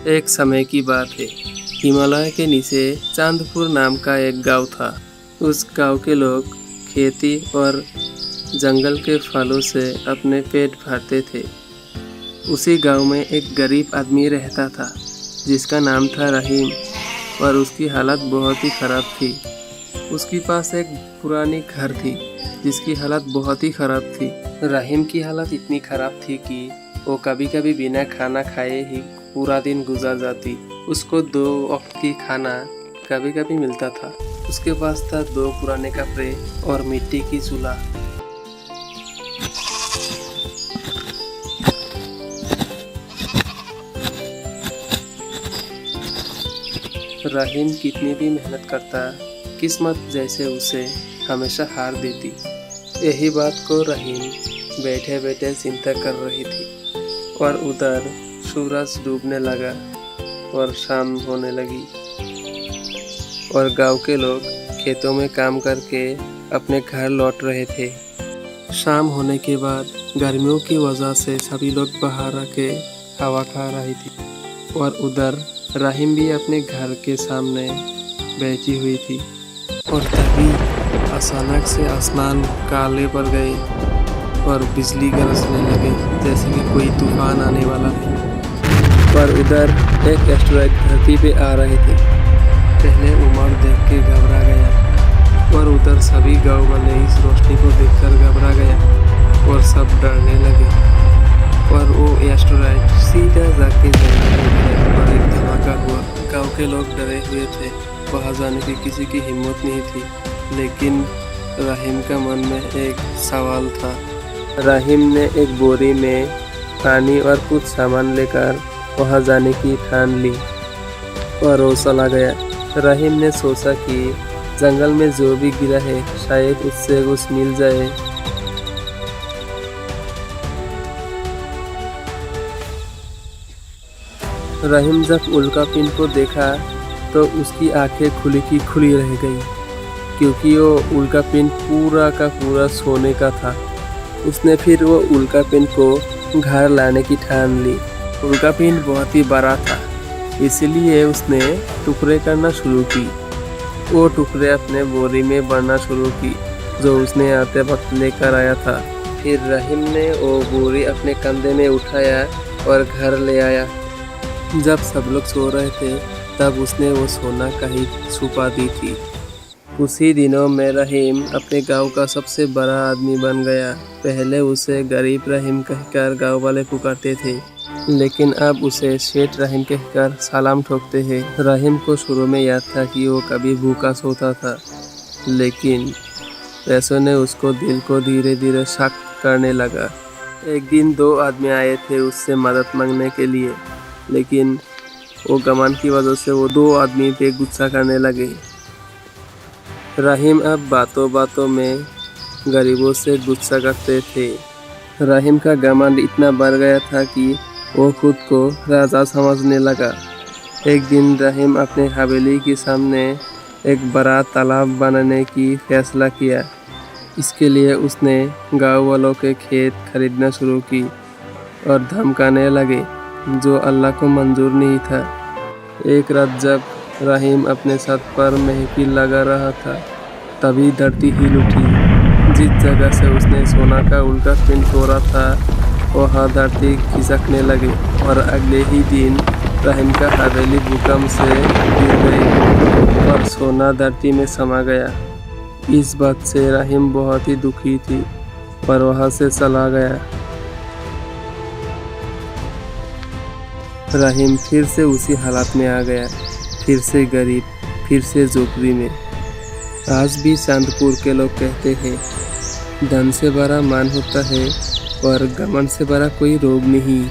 एक समय की बात है। हिमालय के नीचे चांदपुर नाम का एक गांव था। उस गांव के लोग खेती और जंगल के फलों से अपने पेट भरते थे। उसी गांव में एक गरीब आदमी रहता था जिसका नाम था रहीम, और उसकी हालत बहुत ही ख़राब थी। उसके पास एक पुरानी घर थी जिसकी हालत बहुत ही ख़राब थी। रहीम की हालत इतनी ख़राब थी कि वो कभी कभी बिना खाना खाए ही पूरा दिन गुजार जाती। उसको 2 वक्त की खाना कभी कभी मिलता था। उसके पास था 2 पुराने कपड़े और मिट्टी की चूल्हा। रहीम कितनी भी मेहनत करता, किस्मत जैसे उसे हमेशा हार देती। यही बात को रहीम बैठे बैठे चिंता कर रही थी, और उधर सूरज डूबने लगा और शाम होने लगी, और गांव के लोग खेतों में काम करके अपने घर लौट रहे थे। शाम होने के बाद गर्मियों की वजह से सभी लोग बाहर आके हवा खा रही थी, और उधर रहीम भी अपने घर के सामने बैठी हुई थी। और तभी अचानक से आसमान काले पड़ गए और बिजली गरजने लगे जैसे कि कोई तूफान आने वाला है। पर उधर एक एस्टेरॉयड धरती पे आ रहे थे। पहले उमर देख के घबरा गया, और उधर सभी गांव वाले इस रोशनी को देखकर घबरा गया और सब डरने लगे। और वो एस्टेरॉयड सीधा जाके जमीन में गिरा और एक धमाका हुआ। गांव के लोग डरे हुए थे, वहां जाने की किसी की हिम्मत नहीं थी। लेकिन रहीम का मन में एक सवाल था। रहीम ने एक बोरी में पानी और कुछ सामान लेकर वहां जाने की ठान ली और वो चला गया। रहीम ने सोचा कि जंगल में जो भी गिरा है शायद उससे कुछ मिल जाए। रहीम जब उल्कापिंड को देखा तो उसकी आंखें खुली की खुली रह गई, क्योंकि वो उल्कापिंड पूरा का पूरा सोने का था। उसने फिर वो उल्कापिंड को घर लाने की ठान ली। उल्कापिंड बहुत ही बड़ा था, इसलिए उसने टुकड़े करना शुरू की। वो टुकड़े अपने बोरी में भरना शुरू की जो उसने आते वक्त लेकर आया था। फिर रहीम ने वो बोरी अपने कंधे में उठाया और घर ले आया। जब सब लोग सो रहे थे तब उसने वो सोना कहीं छुपा दी थी। उसी दिनों में रहीम अपने गांव का सबसे बड़ा आदमी बन गया। पहले उसे गरीब रहीम कहकर गांव वाले पुकारते थे, लेकिन अब उसे सेठ रहीम कहकर सलाम ठोकते हैं। रहीम को शुरू में याद था कि वो कभी भूखा सोता था, लेकिन पैसों ने उसको दिल को धीरे धीरे सख्त करने लगा। एक दिन 2 आदमी आए थे उससे मदद मांगने के लिए, लेकिन वो घमंड की वजह से वो 2 आदमी पे गुस्सा करने लगे। रहीम अब बातों बातों में गरीबों से गुस्सा करते थे। रहीम का घमंड इतना बढ़ गया था कि वो खुद को राजा समझने लगा। एक दिन रहीम अपने हवेली के सामने एक बड़ा तालाब बनाने की फैसला किया। इसके लिए उसने गांव वालों के खेत खरीदना शुरू की और धमकाने लगे, जो अल्लाह को मंजूर नहीं था। एक रात जब रहीम अपने छत पर महफिल लगा रहा था, तभी धरती हिल उठी। जिस जगह से उसने सोना का उल्कापिंड तोड़ा था वहाँ धरती खिसकने लगी, और अगले ही दिन रहीम का हवेली भूकंप से गिर गई और सोना धरती में समा गया। इस बात से रहीम बहुत ही दुखी थी और वहाँ से चला गया। रहीम फिर से उसी हालत में आ गया, फिर से गरीब, फिर से झोपड़ी में। आज भी चांदपुर के लोग कहते हैं, धन से बड़ा मान होता है और घमंड से बड़ा कोई रोग नहीं।